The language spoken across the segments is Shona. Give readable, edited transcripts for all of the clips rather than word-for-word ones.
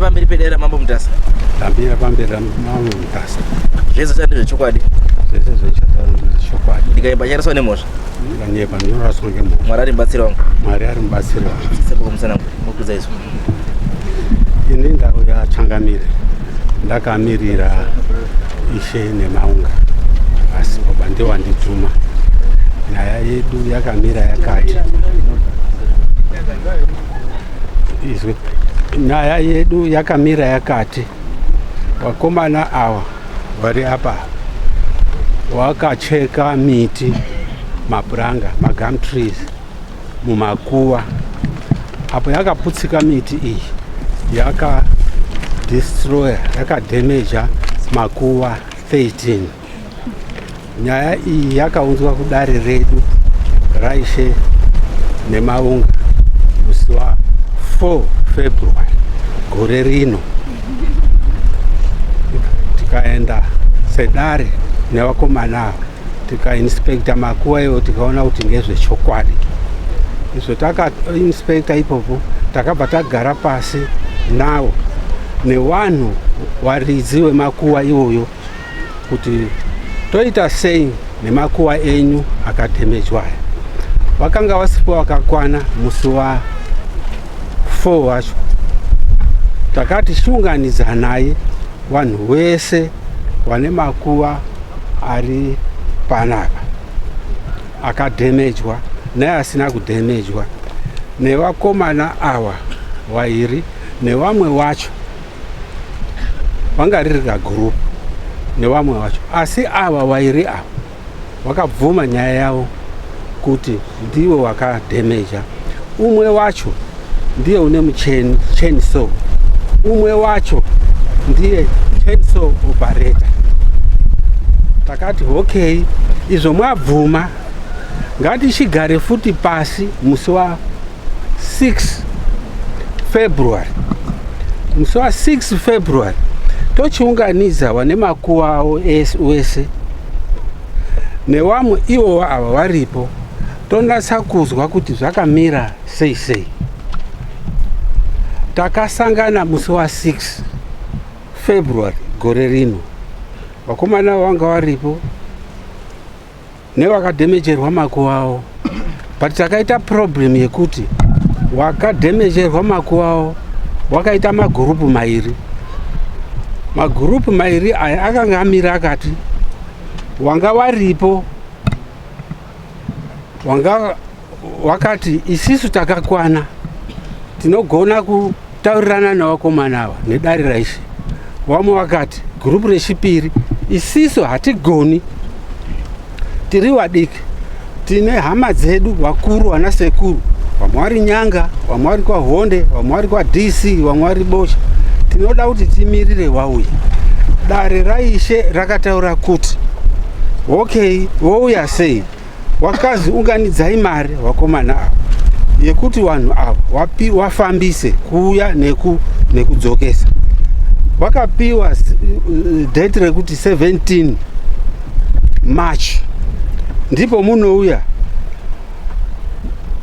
Tambira pamberi pedera mambo mutasa. Tambira pamberi mambo mutasa. Zvese zvandizvo chokwadi. Zvese zvechokwadi. Ndikaimba chairaswa nemhosva. Ndikanyeba ndinoraswa ngemhosva. Mwari ari mubatsiri wangu. Mwari ari mubatsiri wangu. Sepoko musana mukudza izvo. Ini ndau yaChangamire ndakamirira Ishe neMaunga asi baba ndewandituma. Nyaya yedu yakamira yakati. Izwe nyaya yedu yakamira yakati. Vakomana ava vari apa wakacheka miti, mapuranga, magum trees mumakuwa. Apo yakaputsika miti iyi yakadestroya, yakadamaja makuwa 13. Nyaya iyi yakaunzwa kudare redu raIshe neMaunga musi wa 4 February gore rino. Tikaenda sedare nevakomana ava tikainspekta makuwa iwo tikaona kuti ngezvechokwadi. Izvo takainspekta ipopo takabva tagara pasi nawo nevanhu varidzi vemakuwa iwoyo kuti toita sei nemakuwa enyu akadhemejwaya. Vakanga vasipo vakakwana musi wa 4 wacho. Takati shunganidza naye vanhu vese vane makuwa ari panapa akadhemejwa neasina kudhemejwa, nevakomana ava vairi nevamwe wacho vanga riri kagurupu nevamwe wacho, asi ava vairi ava vakabvuma nyaya yavo kuti ndivo vakadhemeja. Umwe wacho ndiye une mucheni chainsaw, umwe wacho ndiye chainsaw operator. Takati okay, izvo mwabvuma ngatichigare futi pasi musi wa 6 February. Musi wa 6 February tochiunganidza vane makuwa avo wese nevamwe ivo ava varipo, tonatsa kuzwa kuti zvakamira sei sei. Takasangana musi wa 6 February gore rino. Vakomana vanga varipo nevakadhemejerwa makuwa avo, but takaita problem yekuti wakadhemejerwa makuwa avo wakaita magurupu mairi. Magurupu mairi aya akanga amira akati wanga varipo wanga wakati isisu takakwana tinogona kutaurirana navakomana ava nedare raIshe. Vamwe vakati gurupu rechipiri isisu hatigoni, tiri vadiki, tine hama dzedu vakuru, vana sekuru, vamwe vari Nyanga, vamwe vari kwaHonde, vamwe vari kwaDC, vamwe vari Bosha. Tinoda kuti timirire wauya. Dare raIshe rakataura kuti okay, wouya sei? Wakazi unganidzai mari vakomana ava yekuti vanhu ava wafambise kuuya nekudzokesa. Vakapiwa date rekuti 17 March ndipo munouya.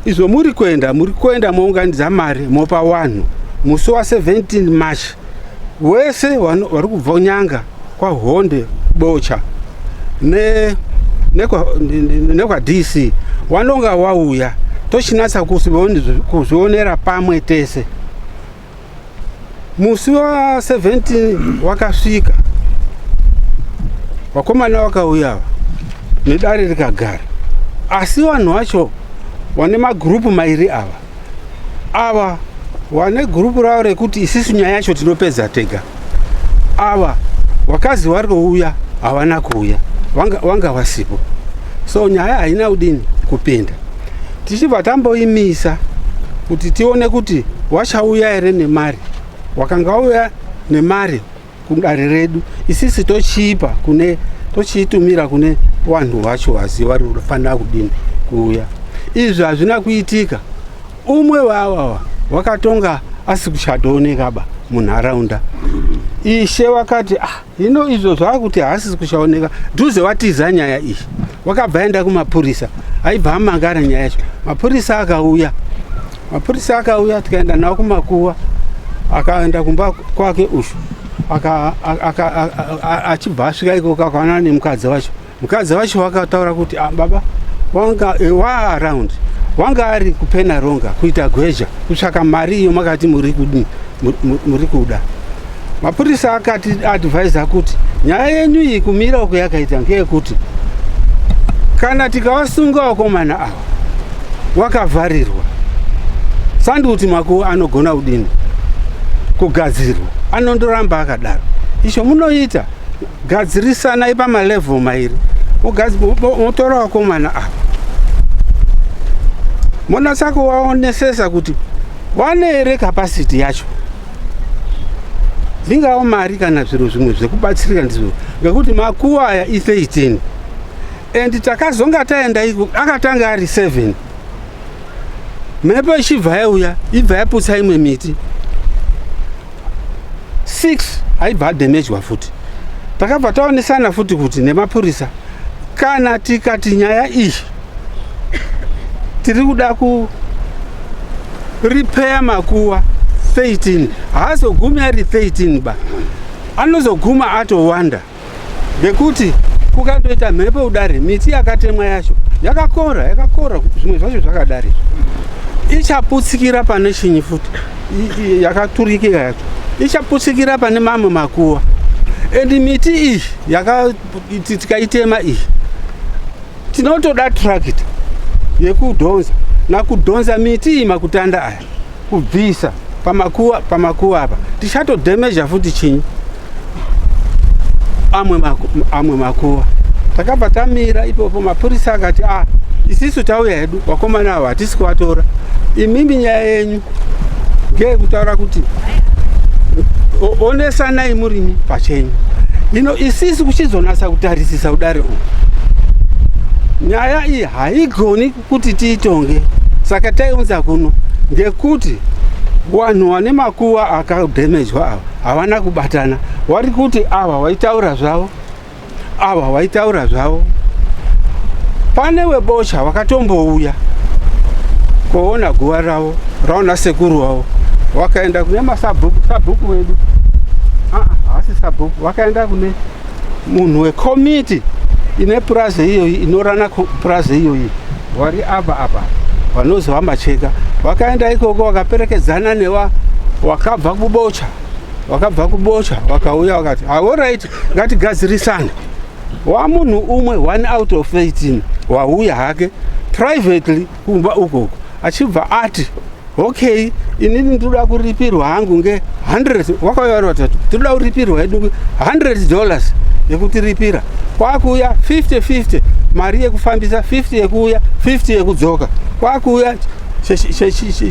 Izvo muri kwenda mounganidza mari mopa vanhu musi wa 17 March. Wese vari kubva Nyanga, kwaHonde, Bocha nekwa DC vanonga wauya, tochinatsa kuzvionera pamwe tese. Musi wa 17 wakasvika, vakomana vakauya nedare rikagara, asi vanhu vacho vane magurupu mairi ava vane gurupu ravo rekuti isisu nyaya yacho tinopedza tega. Ava wakazi vari kuuya havana kuuya, vanga vasipo. So nyaya haina kudini kupinda. Tichibva tamboimisa kuti tione kuti wachauya here nemari. Wakanga uya nemari kudare redu, isisi tochiipa tochiitumira kune vanhu vacho vaziva vari kufanira kudini kuuya. Izvi hazvina kuitika. Umwe wavava wakatonga asikuchatoonekaba munharaunda. Ishe wakati hino izvo zvakuti haasisi kuchaoneka, dhuze watiza nyaya iyi. Wakabva aenda kumapurisa, aibva amangara nyaya yacho. Mapurisa akauya tikaenda nawo kumakuwa akaenda kumba kwake ushu achibva asvika ikoko akaona nemukadzi wacho. Mukadzi wacho wakataura kuti baba wanga around, wanga ari kuPenaronga kuita gweja kutsvaka mari iyo makati muri kuda. Mapurisa akati advise kuti nyaya yenyu iyi kumira uko yakaita ngeyekuti kana tikawasunga vakomana ava wakavharirwa, sanduti Makuwa anogona kudini kugadzirwa, anondoramba akadaro. Izvo munoita gadzirisana pamalevel mairi, motora vakomana ava monatsa kuvaonesesa kuti wane here capacity yacho, dzingava mari kana zviro zvimwe zvekubatsirika ndizvo, ngekuti Makuwa aya i13 and takazonga taenda iko akatanga ari 7. Mhepo ichibva yauya ibva yaputsa imwe miti 6 haibva damaged futi. Takabva taonesana futi kuti nemapurisa kana tikati nyaya iyi tiri kuda ku repair Makuwa 13, haazogumi ari 13 ba, anozoguma atowanda ngekuti kukandoita mhepo udare miti yakatemwa yacho yakakora zvimwe zvacho zvakadari ichaputsikira pane chinyi futi yakaturikika yacho ichaputsikira pane mamwe Makuwa. And miti iyi tikaitema iyi tinotoda tractor yekudhonza nakudhonza miti iyi makutanda aya kubvisa pamakuwa apa, tichatodamaja futi chinyi amwe Makuwa. Takabva tamira ipopo, mapurisa akati isisu tauya hedu vakomana ava hatisi kuvatora, imimi nyaya yenyu ngeyekutaura kuti onesanai murini pachenyu. Hino isisi kuchizonatsa kutarisisa udare uhu, nyaya iyi haigoni kuti tiitonge, saka taiunza kuno ngekuti vanhu vane Makuwa akadamejwa ava havana kubatana. Vari kuti ava vaitaura zvavo, ava vaitaura zvavo. Pane webocha wakatombouya kuona guva ravo raona sekuru wavo, wakaenda kune sabhuku wedu, hasi sabhuku, wakaenda kune munhu wekomiti ine purazi iyoyi, inorana purazi iyoyi, wari apa vanozi vaMacheka. Wakaenda ikoko wakaperekedzana newa wakabva kubocha wakauya wakati alright ngatigadzirisane. Wamunhu umwe 1 out of 18 wauya hake privately kumba ukoko achibva ati okay, inini ndoda kuripirwa hangu nge 100, wakauya vatatu toda kuripirwa hedu $100 yekutiripira, kwakuya 50-50 mari yekufambisa, 50 yekuuya 50 yekudzoka, kwakuya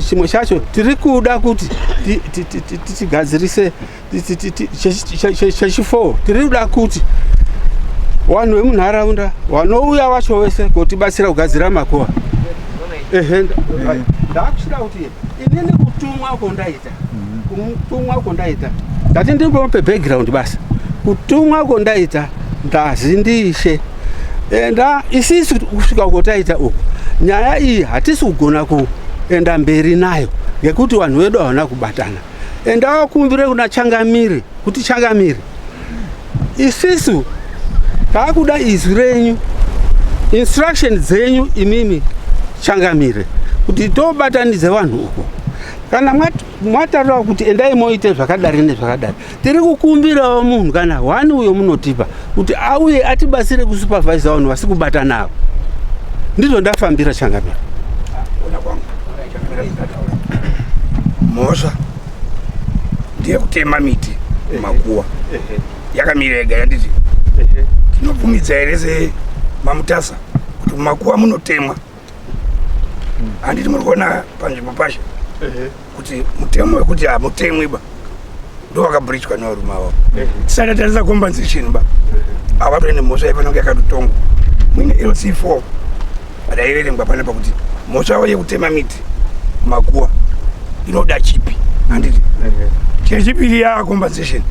chimwe chacho tiri kuda kuti tigadzirise chechi4, tiri kuda kuti vanhu vemunharaunda vanouya vacho vese kotibatsira kugadzira Makuwa. Ndakushira kuti inini kutumwa uko ndaita ndati ndingope background basa, kutumwa uko ndaita ndazindishe enda isisi kusvika uko taita uko nyaya iyi hatisi kugona kuenda mberi nayo ngekuti vanhu vedu havana kubatana. Enda wakumbire kuna Changamire kuti Changamire, isisu taakuda izwi renyu, instruction dzenyu imimi Changamire kuti tobatanidze vanhu uko. Kana mwataura kuti endai moite zvakadari nezvakadari, tiri kukumbirawo munhu kana wani uyo munotipa kuti auye atibatsire kusupervisa vanhu vasi kubatana avo. Ndizvo ndafambira Changamire. Mhosva ndiye kutema miti Makuwa yakamira yega yanditi tinobvumidza here seMamutasa kuti Makuwa munotemwa. Handiti muri kuona panzvimbo pasha kuti mutemo wekuti hamutemwi ba ndo wakabhurichwa nevarume avo. Tisati tarisa compensation ba havatoende mhosva ipanonge yakatotongwa muine LC4 vadaiverengwa panapa kuti mhosva yavo yekutema miti Makuwa inoda chipi. Handiti chechipiri ya compensation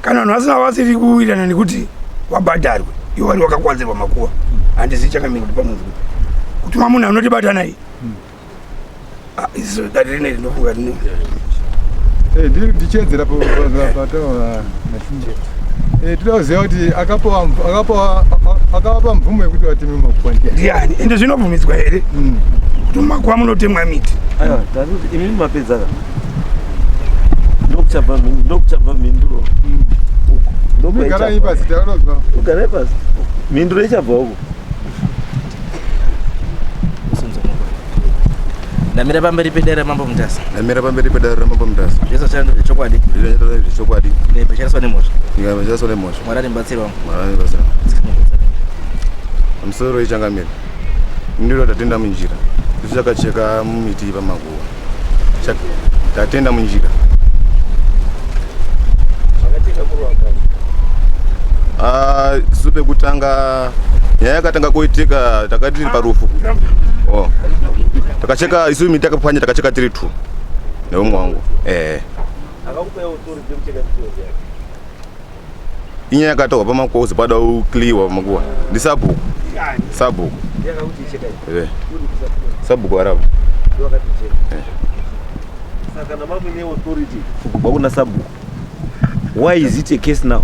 kana vanhu vasina vasiri kuwirirana nekuti wabhadharwe iwo vari wakakwadzirwa Makuwa. Handisi Changamire pamunhu kuti mamunhu anotibatanai isiso dati rineri ndinofunga rino ndichedzera pataura tinoziva kuti akavapa mvumo yekuti vateme makuwa ndiani ende zvinobvumidzwa here kuti mumakuwa munotemwa miti? Aiwa, taruti imi mapedza ka. Ndokuchabva minduro. Ugarai pasi takanozwa. Ugarai pasi. Minduro ichabva uko. Ndamira pamberi pedera Mambo Mutasa. Ndamira pamberi pedera Mambo Mutasa. Zvese chando zvechokwadi. Zvinoita zvechokwadi. Nepeshandiswa nemhosva. Ndikapeshandiswa nemhosva. Mwari mubatsiri wangu. Mwari mubatsiri wangu. Musoro ichangamira. Ndiro tatenda munjira. Tichakacheka mumiti pamakuwa. Tatenda munjira. Supe kutanga nyaya yakatanga kuitika takati tiri parufu. Takacheka isu miti yakapwanya takacheka tiri 2 neumwe wangu. Akakupa authority yekucheka miti yake. Inyaya yakataurwa pamakuwa uzipada ukliwa pamakuwa. Ndi sabhuku. Sabhuku. Yakakuti icheka ichi. Sabhuku arabu. Ndo akati icheka. Saka na mamwe authority kubva kuna sabhuku. Why is it a case now?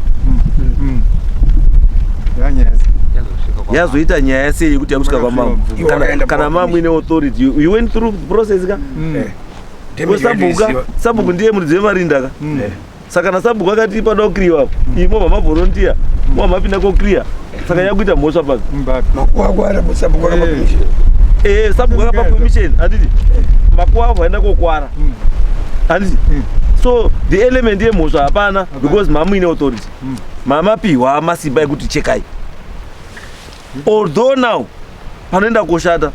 Yazoita nyaya sei yekuti yakusvika pamamwe kana mamwe authority you went through the process ka sabhuku ndiye muridzi wemarinda ka saka nasabhuku akati pada kukriwa apo imo vamavolontiya mapinda kokriya saka yakuita mhosva pano sabhuku akapa permission handiti makuwa avo aenda kokwara handiti so the element yemhosva hapana because mamuine authority mamapiwa masimba ekuti chekai. Although now panoenda koshata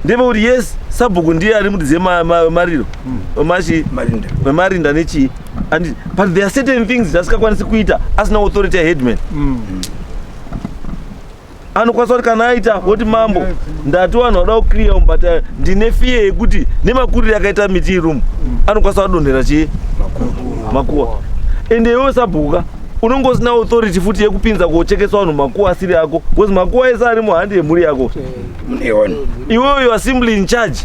ndeve kuti yes sabhuku ndiye ari muridzi mariro marinda nechi and but there are certain things asingakwanisi kuita asina authority headman. Anokwanisa kuti kana aita woti mambo ndati vanhu vada kukriya but ndine fear yekuti nemakuriro yakaita miti irumu anokwanisa kudonhera chi makuwa ende iwe sabhuka unongosina authority futi yekupinza kochekesa vanhu makuwa asiri ako because makuwa ese ari muhandi yemhuri yako. Iwewe you are simply in charge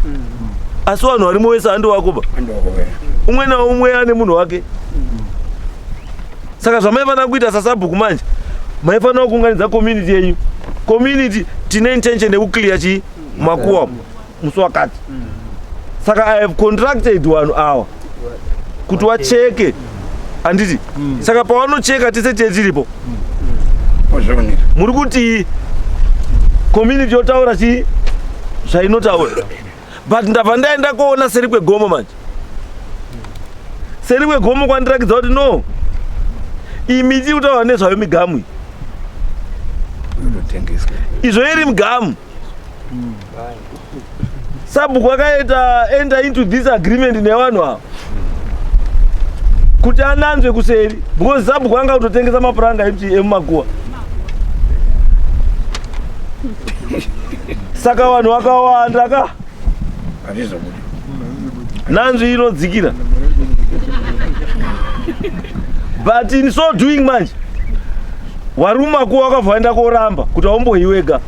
asi vanhu varimo wese handi wako ba umwe naumwe ane munhu wake. Saka zvamaifanira kuita sasabhuku manje maifanira kuunganidza community yenyu. Community tine intention yekuclear chi makuwa musi wakati. Saka I have contracted vanhu ava kuti vacheke handiti saka pavanocheka tese tiripo muri kuti community yotaura chi zvainotaura but ndabva ndaenda koona seri kwegomo manje. Seri kwegomo kwandirakidza kuti no iyi miti kutaura nezvayo migamu izvo iri migamu. Sabhuku akaita enter into this agreement nevanhu ava kuti ananzve kuseri because sabhuku anga kutotengesa mapuranga emumakuwa. Saka vanhu vakawanda ka nanzvi inodzikira but in so doing manje vari mumakuwa vakabva vaenda koramba kuti aumboiwega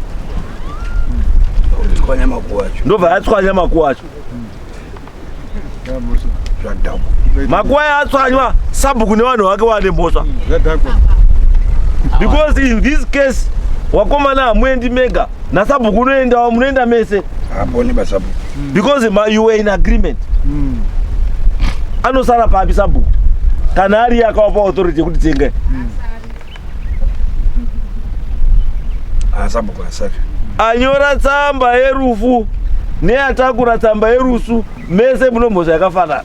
ndobva yatswanya makuwa acho. Makuwa yatswanywa sabhuku nevanhu vake vane mhosva because in this case wakomana hamuendi mega nasabhuku unoendawo munoenda mese because you were in agreement. Anosara papi sabhuku kana ari akavapa authority yekuti tengai. Anyora tsamba yerufu neatakura tsamba yerusu mese muno mhosva yakafanana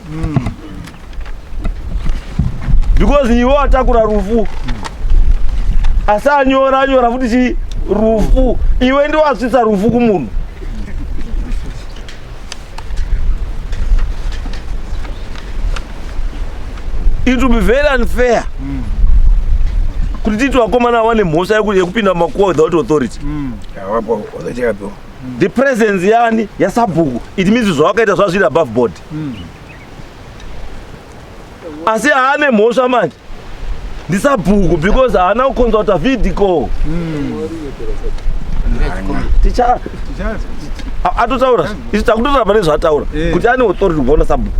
because iwe watakura rufu asi anyora futi chi rufu iwe ndi wasvitsa rufu kumunhu. It will be very unfair kuti titi vakomana wane mhosva yekupinda makuwa without authority. The presence yani yasabhuku it means zvawakaita zvazviri above board. Asi haane mhosva manje ndisabhuku because haana kuconsulta vidiko. Atotaura isu takutotaura pane zvaataura kuti ane authority kubva una sabhuku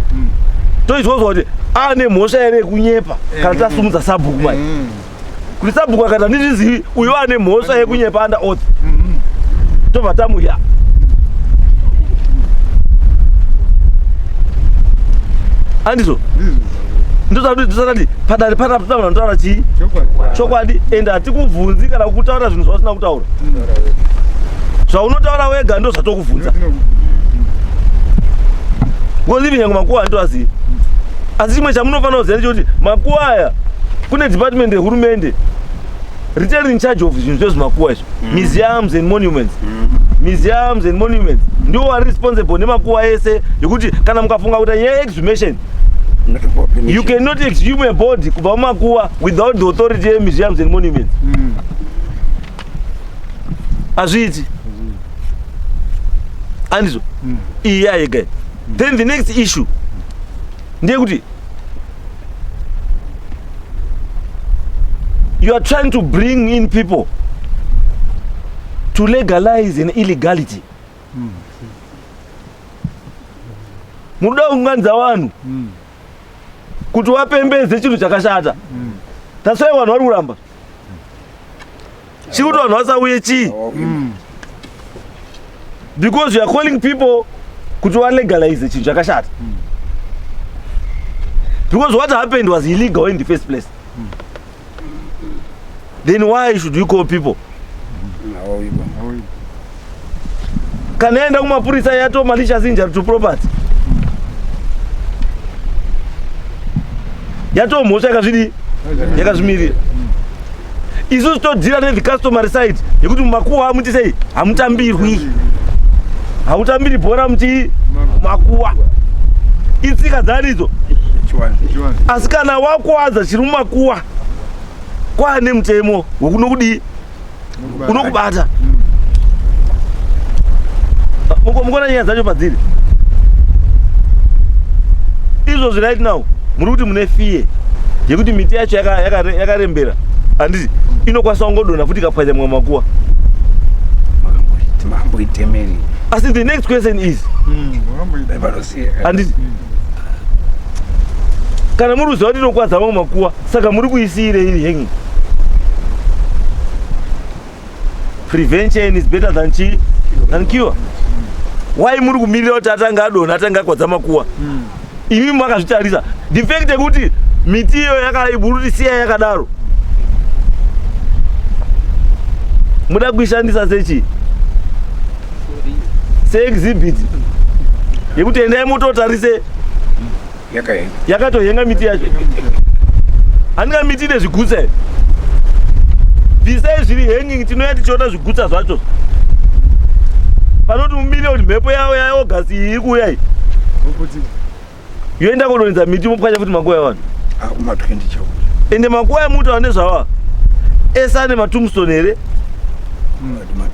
toizvozwa kuti ane mhosva ere yekunyepa kana tasumudza sabhuku mai kuti sabhuku akati handizvizivi uyo ane mhosva yekunyepa under oath tobva tamuya andizvo ndosati padare panaputaura notaura chii chokwadi ende hatikubvunzi kana kutaura zvinhu zvasina kutaura zvaunotaura wega ndo zvatokubvunza ngozivhi nyange makuwa handoazivi asi chimwe chamunofanira kuziva ndechekuti makuwa aya kune department yehurumende retained in charge of zvinhu zvezvimakuwa izvo museums and monuments museums and monuments ndiwo wari responsible nemakuwa ese yekuti kana mukafunga kuti nyaya yeexhumation you cannot exhume a body kubva mumakuwa without the authority yemuseums and monuments hazviiti andizvo iyi yayega. Then the next issue ndeyekuti you are trying to bring in people to legalize an illegality. Munoda kuunganidza vanhu kuti wapembedze chinhu chakashata. That's why vanhu vari kuramba chiri kuti vanhu vasauye chii, because you are calling people kuti walegalize chinhu chakashata, because what happened was illegal in the first place. Then why should you call people? Kana enda kumapurisa yato malicious injury to property yato mhosva yakazvimirira. Isusu todhira ne the customary side yekuti mumakuwa hamuti sei hamutambirwi, hautambiri bhora muti makuwa itsika dzaridzo. Asi kana wakuwadza chiri mumakuwa kwaane mutemo wekunokudii unokubata. Mukona nyaya dzacho padziri izvozvi right now muri kuti mune fiye yekuti miti yacho yakarembera handiti inokwanisa kungodonha futi ikapwanya mumwe makuwa. Asi the next question is handiti kana muri kuziva kuti inokwadza mamwe makuwa saka muri kuisiire iri hanging. Prevention is better than cure. Why muri kumirira kuti atanga adonha atanga akwadza makuwa? Imi makazvitarisa the fact yekuti miti iyo yakaiburutisiya yakadaro muda kuishandisa sechi seexhibit yekuti endai mutotarise yakatohenga miti yacho. Handinga miti ine zvigutsa bvisai zviri hanging tinoya tichiona zvigutsa zvacho panoti mumiliyoni mhepo yavo yaogasi iri kuuya yoenda kudonhedza miti mupwanya futi makuwa evanhu. Ende makuwa emuti ane zvava ese ane matombstone here,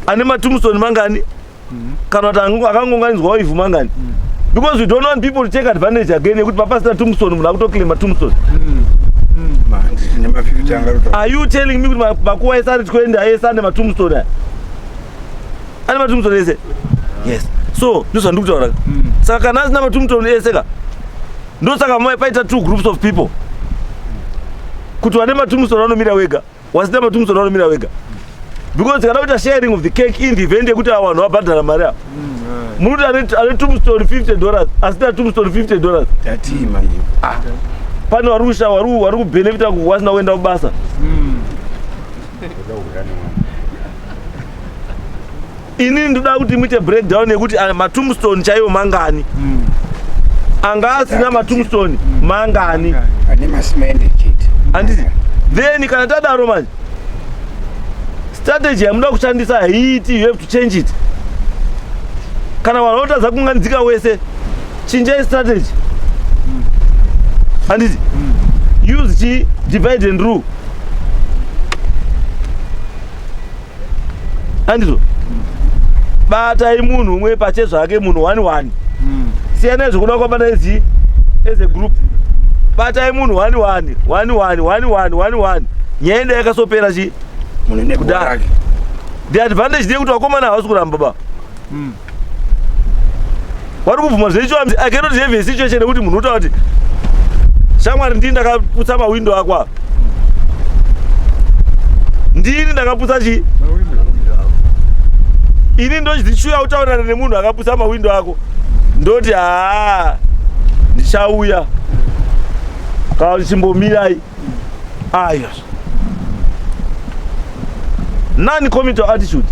ane matombstone mangani kana kuti akangounganidzwawo ivhu mangani, because we don't want people to take advantage again yekuti papasina tombstone munhu akutoclaima tombstone. Are you telling me kuti makuwa ese ari twenda ese ane matombstone aya? Ane matombstone ese? Yes. So ndozvandiri kutaura. Saka kana asina matombstone ese ka ndosaka paita two groups of people, kuti wane matombstone vanomira wega, wasina matombstone vanomira wega, because kana kuita sharing of the cake in the event yekuti vanhu vabhadhara mari avo. Muti ane tombstone $50 asina tombstone $50 pane vari kushava vari kubenefita wasina kuenda kubasa. Ini ndoda kuti muite breakdown yekuti matombstone chaiwo mangani, anga asina matombstone mangani handiti. Then kana tadaro manje strategy yamuda kushandisa haiti, you have to change it. Kana vanhu votadza kunganidzika wese chinjai strategy handiti. Use chi divide and rule handito. Batai munhu umwe pachezvake munhu 1-1 siyana zvekuda kwabata ezi as a group. Batai munhu 1-1 nyaenda yakasopera chi kudai. The advantage ndeyekuti vakomana havasi kuramba ba vari kubvuma zveicho. I cannot have a situation yekuti munhu uta kuti Shamwari ndini ndakaputsa mawindo ako apa. Ndini ndakaputsa chi? Ini ndochidzichuya utaurana nemunhu akaputsa mawindo ako. Ndoti ndichauya. Kana chimbomirai. Yes. Non-committal attitude.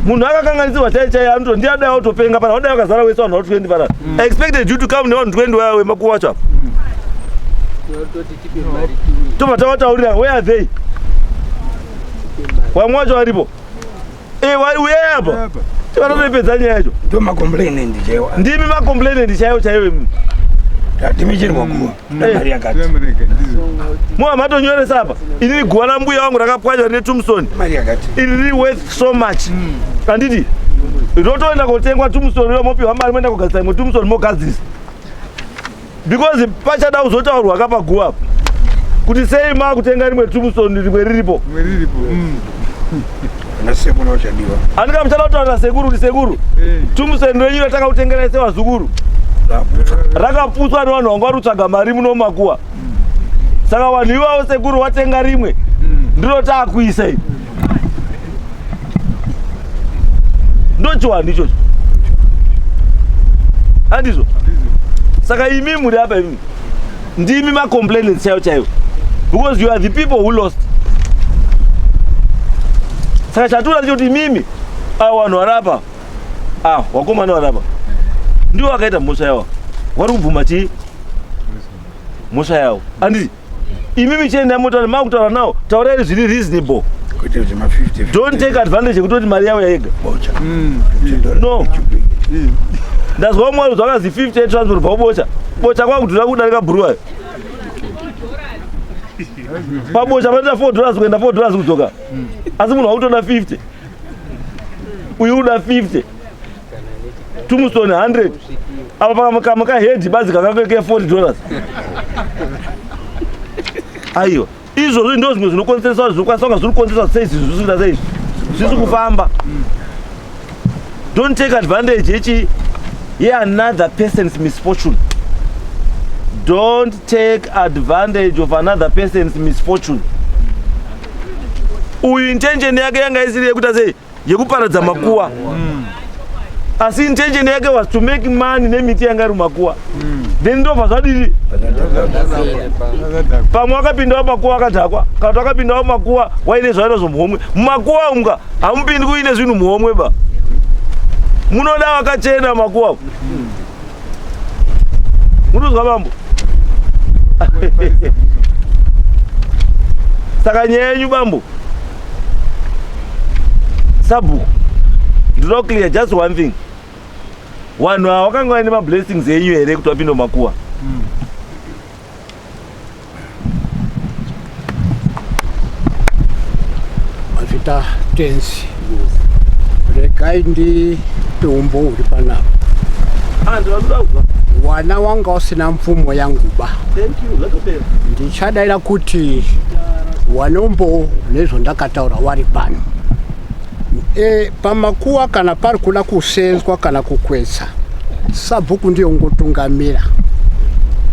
Munhu akakanganidzwa chaichai anoto ndiadai autopenga pana wadai wakazara wese vanhu 20 pana. I expected you to come nevanhu 20 waya wemakuwa wacho apa. Tobva tavataurira where are they? Vamwe vacho varipo. Uyai apa. Tivanotopedza nyaya yacho. Ndo macomplainant chaiwo. Ndimi macomplainant chaiwo. Timichiri makuwa. Mari yakati. Muhamatonyoresa apa. Ini guwa rambuya wangu rakapwanywa rine tombstone. Mari yakati. It really worth so much. Anditi. Rotoenda kotengwa tombstone romopiwa mari moenda kugadzisa imwe tombstone mogadzisa. Because pachada uzotaurwa akapaguwa apa. Kuti sei makutenga rimwe tombstone rimwe riripo. Nasekuru chadiwa. Andika mchala utaura sekuru kuti sekuru. Tombstone renyu ratakautengerai sevazukuru. Rakaputswa nevanhu vanga vari kutsvaga mari muno mumakuwa. Saka vanhu ivavo sekuru watenga rimwe ndiro taakuisa ivi. Ndochiwani ichocho. Handizvo? Saka imi muri apa imi. Ndimi macomplainants chaiwo. Because you are the people who lost. Saka chatula ndicho kuti mimi vanhu vari apa. Wakomana vari apa. Ndiwo wakaita mhosva yavo. Vari kubvuma chii? Mhosva yavo. Handiti? Imi michenda mutaura makutaura nawo taurai zviri reasonable. Don't take advantage yekutoti mari yavo yega. No. Ndazwa umwe wari zvakazi 50 transfer pabocha. Bocha kwakudhura kudarika bhuruwa. Pabocha vanoita $4 kuenda $4 kudzoka. Asi munhu akutoda 50. Uyu unoda 50. Tombstone 100. Apa pakamaka head bazi kakapeke $40. Aiyo. Izvozvo ndo zvimwe zvinokonzeresa zvokwanisa kunga zviri kukonzeresa sei zvisikuita sei. Zvisi kufamba. Don't take advantage another person's misfortune. Don't take advantage of another person's misfortune. Uyu intention yake yanga isiri yekuita sei yekuparadza makuwa. Asi intention yake was to make money nemiti yanga iri mumakuwa. Then ndo pazvadiri. Pamwe wakapindawo makuwa akadhakwa. Kana wakapindawo makuwa waine zvaino zvomuhomwe. Mumakuwa unga hamupindi kuine zvinhu muhomwe ba. Munoda wakachena makuwa. Munozwa bambo? Saka nyaya yenyu bambo. Sabhuku. Ndino clear just one thing. Vanhu ava vakanga vaine mablessings enyu here kuti vapinde mumakuwa. Mazvita tenzi. Regai nditombo uri panapa. Ndinoda kuzwa. Wana wanga usina mvumo yangu ba. Thank you. Zvatopera. Ndichadaira kuti wanombo nezvondakataura wari pano. Pamakuwa kana pari kuda kusenzwa kana kukwedza. Sabhuku ndiyo ngotungamira.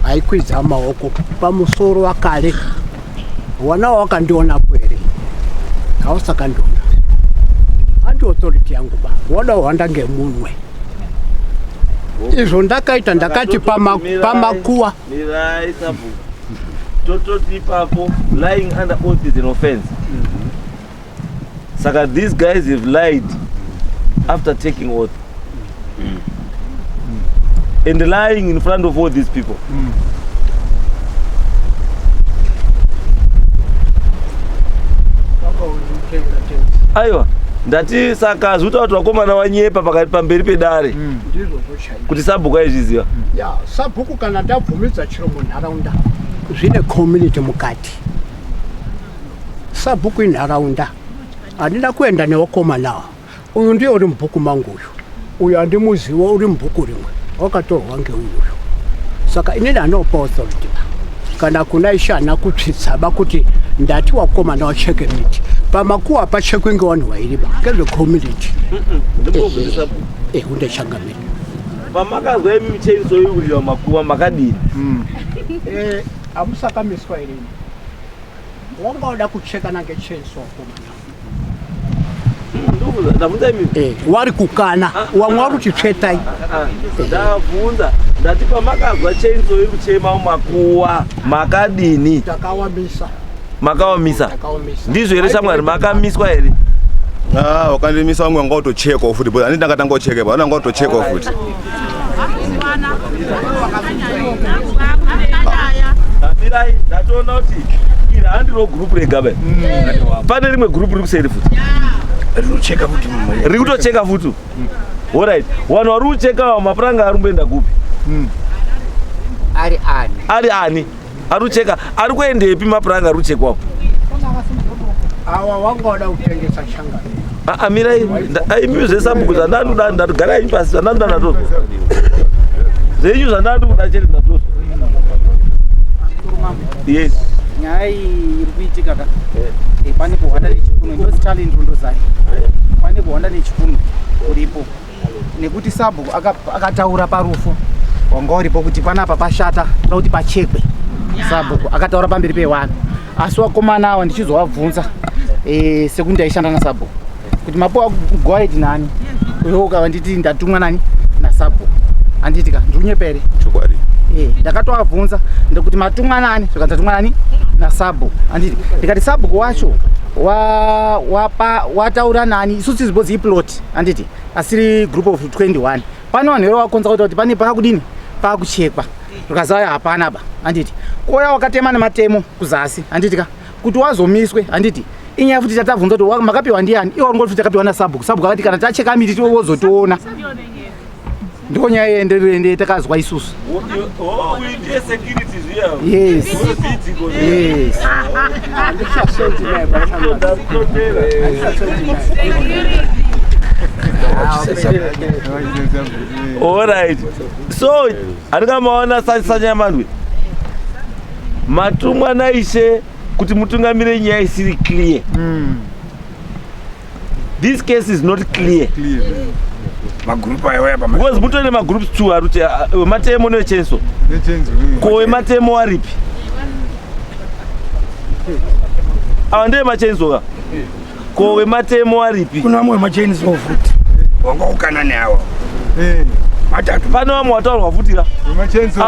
Aikwidza maoko pamusoro wakale. Wana wakandiona kwere. Hausakandiona. Andi authority yangu ba. Wada wanda ngemunwe. Izvo ndakaita ndakati pamakuwa. Mirai sabhuku. Tototi ipapo lying under oath is an offense. Saka these guys have lied after taking oath. And lying in front of all these people. Aiwa, ndati saka zvuta kuti vakomana vanyepa pakati pamberi pedare. Kuti sabhuku aizviziva. Ya, sabhuku kana ndabvumidza chiro munharaunda zvine community mukati. Sabhuku inharaunda. Andina kuenda newakomanawa. Uyu ndiye uri mubhuku mangu uyu. Uyu andimuziva uri mubhuku rimwe. Wakatorwa ngeuyu. Saka inini anopa authority. Kana kuna ishana kutsvitsaba kuti ndati wakomana wacheke miti. Pamakuwa pachekwe ngevanhu vairiba. Ngezve community. Undechangamira. pamakazwa chainsaw yokurira makuwa makadini? Amusakamiswa irini. Wangoda kucheka nange chainsaw komana. Ndabvunza imi wari kukana wamwe wari kuchitsvetai. Ndabvunza ndati pamakazwa chainsaw yokuchema makuwa makadini? Takawamisa. Makawamisa? Ndizvo here shamwari, makamiswa here? Wakandimisa wamwe wanga utochekwa futi, but anditi ndakatanga kucheka pa, wanga utochekwa futi. Mirai, ndatoona kuti iri handiro group regabe. Pane rimwe group riri kuseri futi. Rinocheka futi mumwe. Riri kutocheka futi. Alright. Vanhu vari kucheka mapuranga ari kumboenda kupi? Ari ani. Ari kucheka. Ari kuendepi mapuranga ari kuchekwapo? Awa wangoda kutengesa shanga. Mirai, imi zvesambuku zvandanoda ndatogara imi pasi zvandanoda ndatozwa. Zvenyu zvandanoda kuda chete ndatozwa. Yes. Nyaya iri kuitika ka. Pane kuhwanda nechipunu ndozi talent ndozari. Pane kuhwanda nechipunu uripo. Nekuti Sabhuku akataura parufu. Wanga uripo kuti panapa pashata kuti pachekwe. Sabhuku akataura pamberi pevanhu. Asi wakomana awa ndichizovabvunza sekundi aishanda naSabhuku kuti mapuwa guide nani uyo ukava nditi ndatumwa nani naSabhuku. Anditika ndiunyepere Chokwadi. Ndakatoabvunza ndikuti matumwa nani zvakandatumwa nani naSabhuku. Anditi ndikati Sabhuku wacho wataura nani isusu tizibodzi iplot. Anditi asiri group of 21 pano vanhu vero vakonza kuti pane pakudini pakuchekwa ukazaya hapana ba. Anditi koya wakatema nematemo kuzasi. Anditika kuti wazomiswe. Anditi inyaya futi tatavhunza kuti makapiwa ndiani iwo ngoti futi takapiwa naSabhuku. Sabhuku akati kana tacheka miti tiwozotoona. Ndo nyaya yenderende takazwa isusu. Uite security zviya. Yes. Yes. Alright. So, andikamaona Sanyamandwe. Matumwa naishe kuti mutungamire nyaya isiri clear. This case is not clear. Magrupu ayo yapa. Because mutone magroups 2 aruti matemo nechainsaw. Ko matemo aripi? Awande machainsaw. Ko matemo aripi? Kuna mwe machainsaw futi. Wanga ukana nawo. Matatu. Pano vamwe wataurwa futi ka.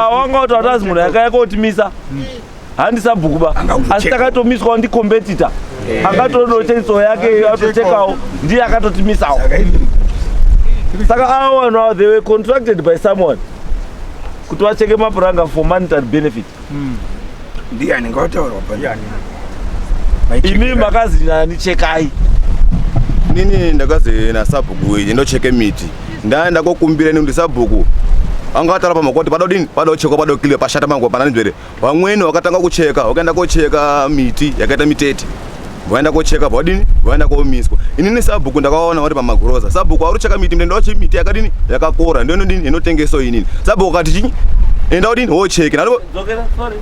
Wanga kuti watazi munhu yakaya kotimisa. Handi Sabhuku ba. Asi takatomiswa ndi competitor. Akatodo chainsaw yake atochekawo ndiye akatotimisawo. Saka avo vanhu they were contracted by someone kuti vacheke mapuranga for monetary benefit. Ndiani ngotaurwa panyani. Imi makazi nani chekai? Nini ndakazi naSabhuku ndocheke miti. Ndaenda kokumbira ndi Sabhuku. Anga atara pamakoti padodini padochekwa padokile pashata mangu panani zvere. Vamweni wakatanga kucheka, wakaenda kocheka miti yakaita mitete. Vaenda kocheka padini, vaenda komiswa. Inini Sabhuku ndakaona vari pamagroza. Sabhuku ari kucheka miti ndendo wachi miti yakadini yakakora ndino ndini inotengeso inini. Sabhuku akati chinyi enda udini wocheke. Dzokera sorry.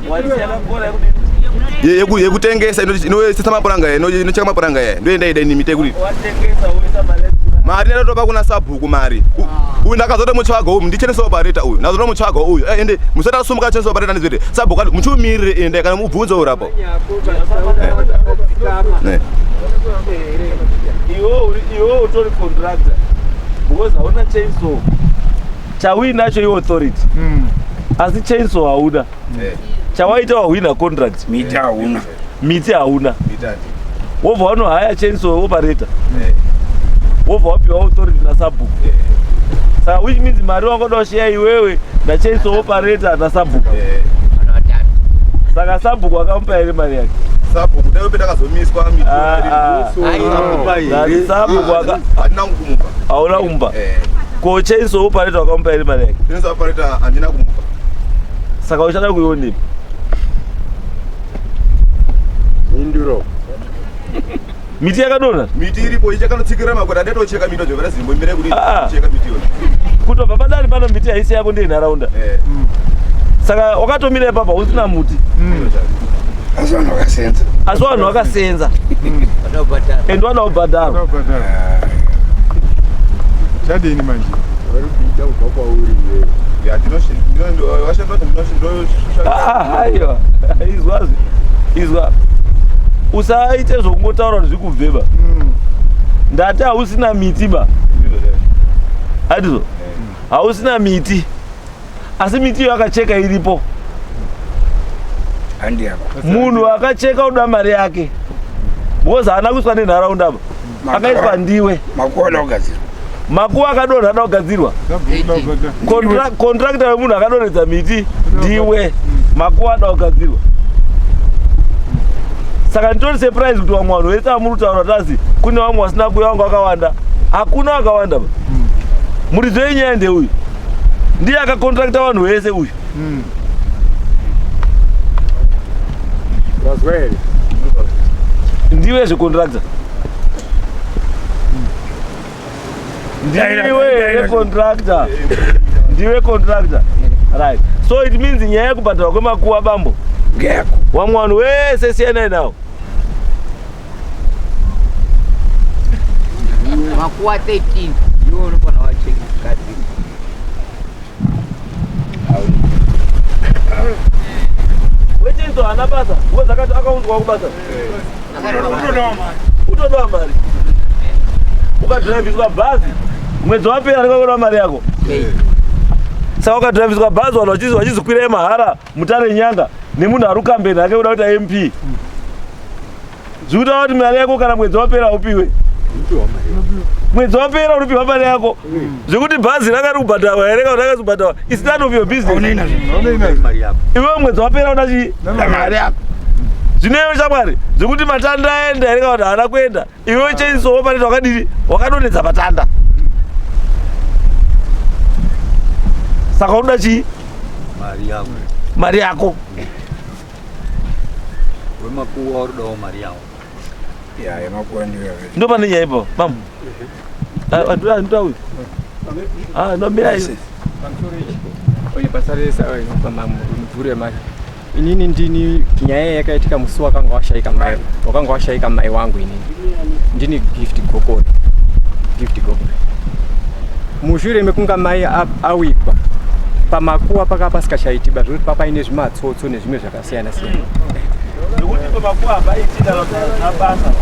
Wali yakakora yakudini? Yekutengesa inosetsa mapuranga inocheka mapuranga ndoenda ida ini miti yekudini. Watengesa woisa mali. Mari ndatopa kuna Sabhuku mari. Uyu ndakazoda mutsvaga uyu ndichene operator uyu. Nazoda mutsvaga uyu. Ende musata sumuka chene operator ndizvete. Sabhuku ati muchimirire ende kana mubvunze urapo. Iwo utori contractor. Because hauna chainsaw. Chawinacho iwo authority. Asi chainsaw hauna. Chawaita wawina contract. Miti hauna. Miti hauna. Wobva wanohaya chainsaw operator. Wobva wapiwa authority naSabhuku. Saka which means mari wangoda kushare iwewe nachainsaw operator naSabhuku. Saka Sabhuku akamupa here mari yake. Sabhuku ndipo petakazomiswa miti. Sabhuku hatina kumupa. Hauna kumupa. Ko chainsaw operator akamupa here mari yake. Chainsaw operator handina kumupa. Saka uchada kuiona. Indiro. Miti yakadona? Miti iripo ichakanotsikira makwata ndetocheka miti dzovera zimbo imbere kuti cheka miti yona. Kutobva padani pano miti haisi yako ndenharaunda. Saka wakatomira ipapa usina muti. Asi vanhu vakasenza. Asi vanhu vakasenza. Ende vada kubhadhara. Chadini manje? Varikuita kubva kwauri iwewe. Ya aiwa izwa usaite zvokungotaura kuti zvikubveba ndati hausina miti ba atizvo hausina miti asi miti iyo akacheka iripo munhu akacheka kuda mari yake because haana kuiswa nenharaunda ba akaiswa ndiwe makuwa akadonha ada kugadzirwa kontrakta wemunhu akadonhedza miti ndiwe makuwa ada kugadzirwa saka nditori surprise kuti vamwe vanhu vese amuri kutaura tazi kune vamwe vasina kuuya vangu vakawanda hakuna vakawanda ba muridzi wenyaya ndeuyu ndiye akakontrakta vanhu vese uyu ndiwe zvekontrakta ndiwe contractor right so it means nyaya yekubhadharwa kwemakuwa bambo ngeyako vamwe vanhu vese siyanai nawo makuwa 13 iwo unofana wachekagadzira wecheizwa hana basa because akati akaunzwa kubasa utodawa mari ukadhiraivhiswa bhazi mwedzi wapera rikakuda mari yako saka ukadhiraivhiswa bhazi vanhu vachizikwirai mahara mutare nyanga nemunhu ari kukambeni ake kuda kuita mp zvikuta kuti mari yako kana mwedzi wapera upiwe mwedzi wapera unopiwa mari yako zvekuti bhazi rakari kubhadharwa here kana rakazi kubhadharwa is none of your business iwe mwedzi wapera uda chii mari yako zvinewe shamwari zvekuti matanda aenda here kana kuti haana kuenda iwe cheisowo paneti wakadini wakadonhedza matanda saka unoda chii mari yako wemakuwa urudawo mari yawo ndo pane nyaya ipo mama nditauri ndomira mvure mari inini ndini nyaya yakaitika musi wakanga washaika mai wangu inini ndini gift gokore mushure mekunga mai awikwa pamakuwa paka pasikashaitiba zvokuti papaine zvimatsotso nezvimwe zvakasiyana siyana zvekuti pamakuwa hapaitida nabasa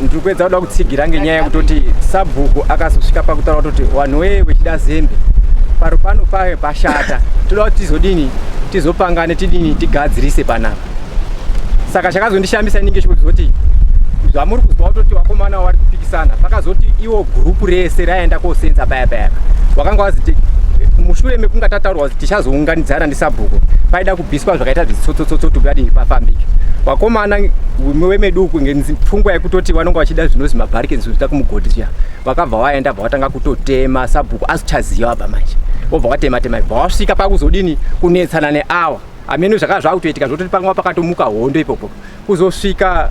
ndiri kuedza kuda kutsigira ngenyaya yekutoti sabhuku akazosvika pakutaura kutoti vanhu wechida zembe paro pano paye pashata toda kuti tizodini tizopangane tidini tigadzirise panapa saka chakazondishambisa inenge chokuzoti zvamuri kuzwa kutoti vakomana vari kupikisana pakazoti iwo gurupu rese raenda kosenza paya wakanga waziti mushure mekunga tataurwa kuti tichazounganidzana ndisabhuku paida kubviswa zvakaita zvitsotsotsotso tukadini pafambike vakomana wemeduku ngepfungwa yekutoti vanonga vachida zvinozi mabharikeni zvinoita kumugodhi zviya vakabva vaenda bva vatanga kutotema sabhuku asichaziva apa manje vobva vatematema bva vasvika pakuzodini kunetsana neawa amene zvakava zvakutoitika zvototi pamwe pakatomuka hondo ipopo kuzosvika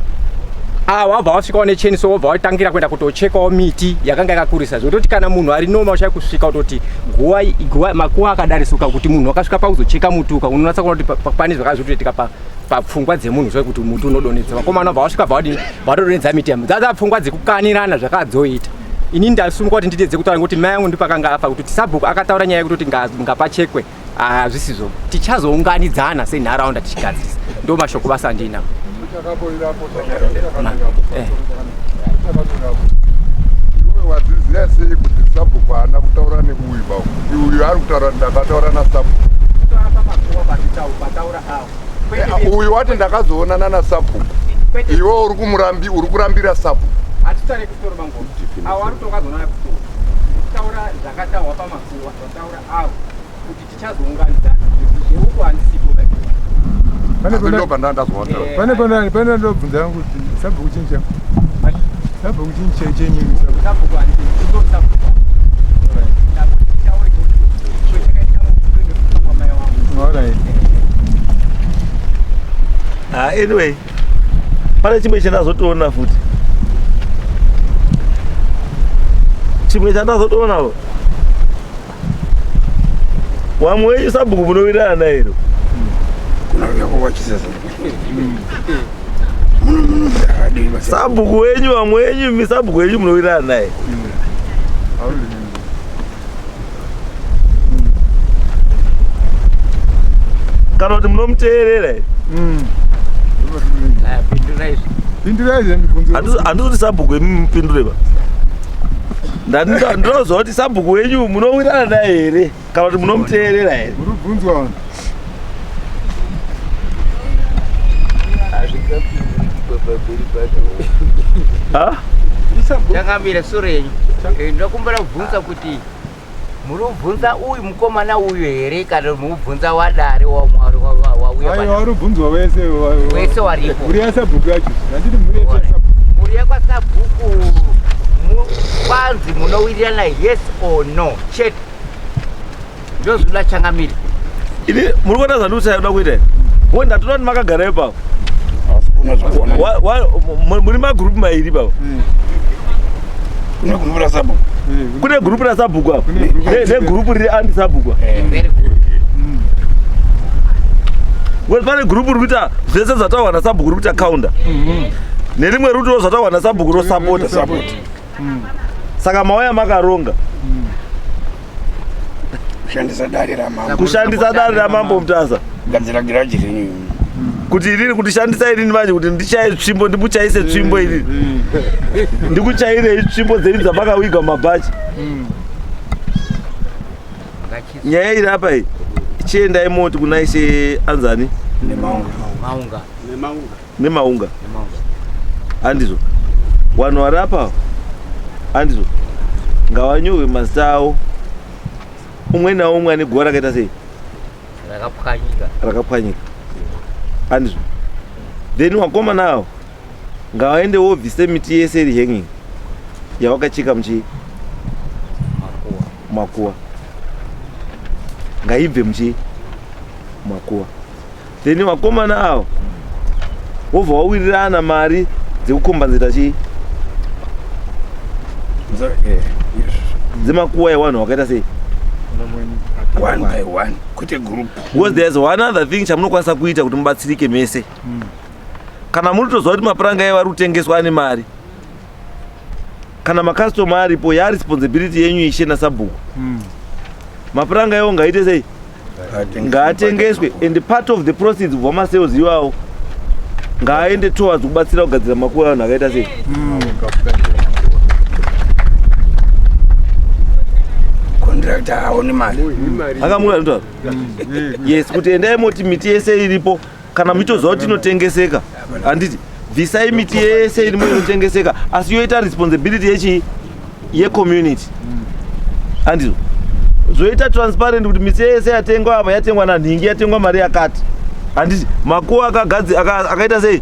wabva wasvikawo necheniso wobva watangira kuenda kutochekawo miti yakanga yakakurisa zvototi kana munhu ari noma uchai kusvika kutoti guwa makuwa akadarisuka kuti munhu akasvika pakuzocheka mutuka unonatsa kuona kuti pane zvakazvotoitika papfungwa dzemunhu zvekuti muti unodonhedza vakomana vabva vasvika vadodonhedza miti yamo dzadza pfungwa dzekukanirana zvakadzoita ini ndasumuka kuti ndidedze kutaura kuti mai angu ndipakanga afa kuti sabhuku akataura nyaya yekutoti ngapachekwe zvisizvo tichazounganidzana senharaunda tichigadzirisa ndo mashoko basa ndinawo iwe wadziziya sei kuti sabhuku haana kutaura neuyu uyu ari kutaura ndakataura nasabhuku uyu wati ndakazoonana nasabhuku iwe uri kurambira sabhuku hatitare kutoro mango awo ari kutokazoonana kutoro kutaura zvakataurwa pamakuwa vataura avo kuti tichazounganidzana zveuko handisipo pane ndobvunza yangu kuti sabhuku chinyi changu sabhuku chinyi chenyu anyway pane chimwe chandazotoona futi chimwe chandazotoonawo wamwe wenyu sabhuku munowirirana naye sabhuku wenyu wamwe wenyu misabhuku wenyu munowirirana naye kana kuti munomuteerera here? Handisi kuti sabhuku yemupindure ba. Ndinozwa kuti sabhuku yenyu munowirana naye here kana kuti munomuteerera here? Takamira sure yenyu. Ndokumbira kubvunza kuti muri kubvunza uyu mukomana uyu here kana mubvunza wadare wauya pana? Wari kubvunzwa wese waripo. Muri yasabhuku yacho. Handiti muri yasabhuku. Muri yakwasabhuku kwanzi munowirirana yes or no chete. Ndozvula Changamire. Ini muri kuona zvandiuchaida kuita here? Wo ndatoona kuti makagara ipapo. Muri magrupu mairi ipapo. Kune gurupu rasabhuku. Kune gurupu rasabhuku apo. Negurupu riri andi sabhuku. Pane gurupu riri kuita zvese zvataurwa nasabhuku riri kuita kaunda. Nerimwe rutiro zvataurwa nasabhuku rosapota. Saka mauya makaronga. Kushandisa dare ramambo. Kushandisa dare ramambo Mutasa. Gadzira giraji renyu. Kuti inini kundishandisa inini manje kuti ndichaye tsvimbo ndimuchaise tsvimbo inini. Ndikuchaire tsvimbo dzenyu dzamakawiga mabhachi. Nyaya iri apa iyi chiendai moti kuna ishe anzani nemaunga handizvo vanhu vari apa handizvo ngavanyorwe mazita avo umwe naumwe ane gore rakaita sei rakapwanyika handizvo then wakomana avo ngavaende wobvise miti yese iri hanging yavakachika makuwa ngaibve makuwa then vakomana avo wobva wawirirana mari dzekukombanzira dzemakuwa evanhu vakaita sei one by one kuti group. Because there's one other thing chamunokwanisa kuita kuti mubatsirike mese. Kana muri toziva kuti mapuranga evari kutengeswa ane mari, kana makastoma aripo ya responsibility yenyu ishe nasabhuku. Mapuranga evo ngaite sei? Ngaatengeswe and part of the proceeds of masales iwawo ngaaende towards kubatsira kugadzira makuwa evanhu akaita sei? Contractor aone mari. Akamura ndo. Yes, kuti endai moti miti yese iripo kana mitoziva kuti inotengeseka. Handiti visai miti yese irimo inotengeseka asi yoita responsibility ye-community. Handizvo zoita transparent kuti miti yese yatengwa apa yatengwa nanhingi yatengwa mari yakati. Handiti makuwa akaita sei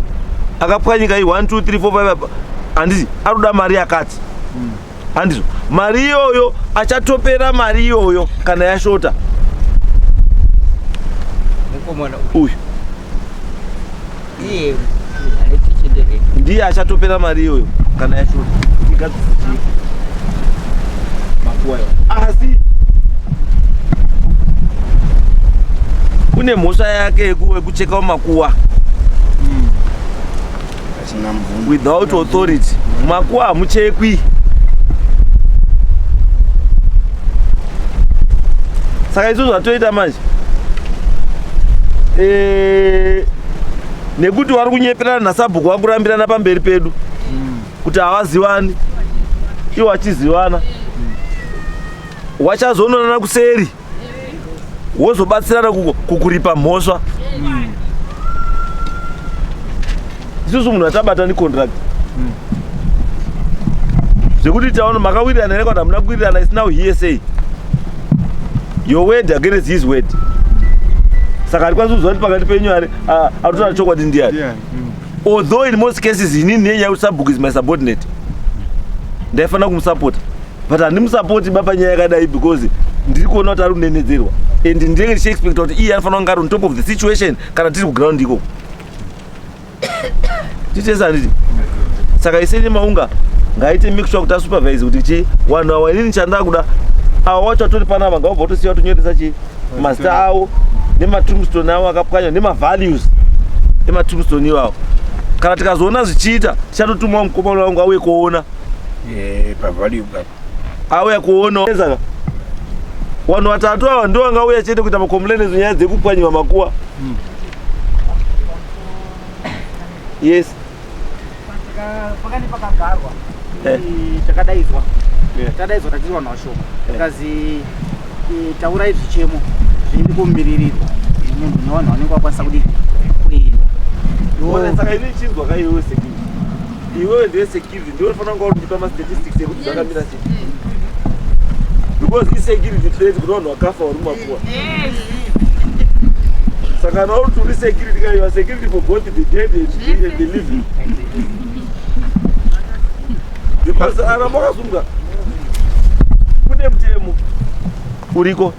akapwanyika 1 2 3 4 5 handiti aruda mari yakati. Handizvo mari iyoyo achatopera mari iyoyo kana yashota. Uyu ndiye achatopera mari iyoyo kana yashota. Asi kune mhosva yake yekuchekawo makuwa without authority. Makuwa hamuchekwi. Saka izvo zvatoita manje nekuti vari kunyeperana nasabhuku vakurambirana pamberi pedu kuti havazivani iwo vachizivana wachazononana kuseri wozobatsirana kukuripa mhosva. Isusu munhu atabata necontract zvekuti taona makawirirana here kana hamuna kuwirirana is now hearsay. Your word against his word. Saka harikwanisi kuziva kuti pakati penyu aritotaura chokwadi ndiani. Although in most cases inini nenyaya yekuti sabhuku is my subordinate ndaifanira kumusapota but handimusapoti panyaya yakadai because ndiri kuona kuti ari kunenedzerwa and ndinenge ndichiexpecta kuti iye anofanira kunge ari on top of the situation kana tiri kuground ikoko. Titesa handiti saka iseni maunga ngaite make sure kuti asupervise kuti vanhu ava inini chandava kuda ava wacho vatori panapa ngavobva kutosiya kutonyoresa mazita avo nematombstone avo akapwanywa nemavalues ematombstone iwavo. Kana tikazoona zvichiita tichatotumawo mukomana wangu auye kuona pavalue auya kuona. Saka Wanhu watatu ava ndo vangauya chete kuita makomplaints nyaya dzekupwanyiwa makuwa. Yes. Pakani pakagarwa takadaidzwa tachizwa nashoma tikazi taurai zvichemo zviri kumiririrwa munhu nevanhu vanenge vakwanisa kudii kuenda. Saka ini chinzwa kaiwewe security. Iwewe ndiye security ndiwe unofanira kunga uri kupa ma-statistics ekuti zvakamira sei. Because i-security threat kuti vanhu vakafa vari mumakuwa. Saka nauri kuti uri security ka you are security for both the dead and the living. Because aramba akasunga kune mutemo uriko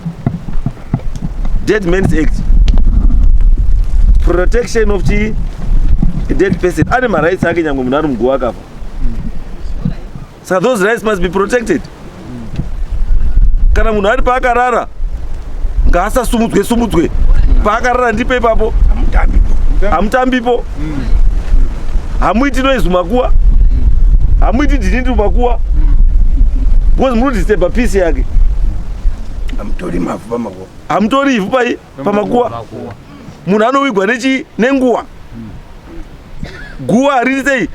Dead Men's Act, protection of a dead person. Ane ma-rights ake nyange munhu ari muguwa akafa. Saka those rights must be protected. Kana munhu ari paakarara ngaasasumudzwe paakarara ndipo ipapo hamutambipo, hamuiti noise mumakuwa, hamuiti dhinindi mumakuwa, because munodisturba peace yake. Hamutori ivhu pamakuwa. Munhu anowigwa nenguwa. Guwa hariri sei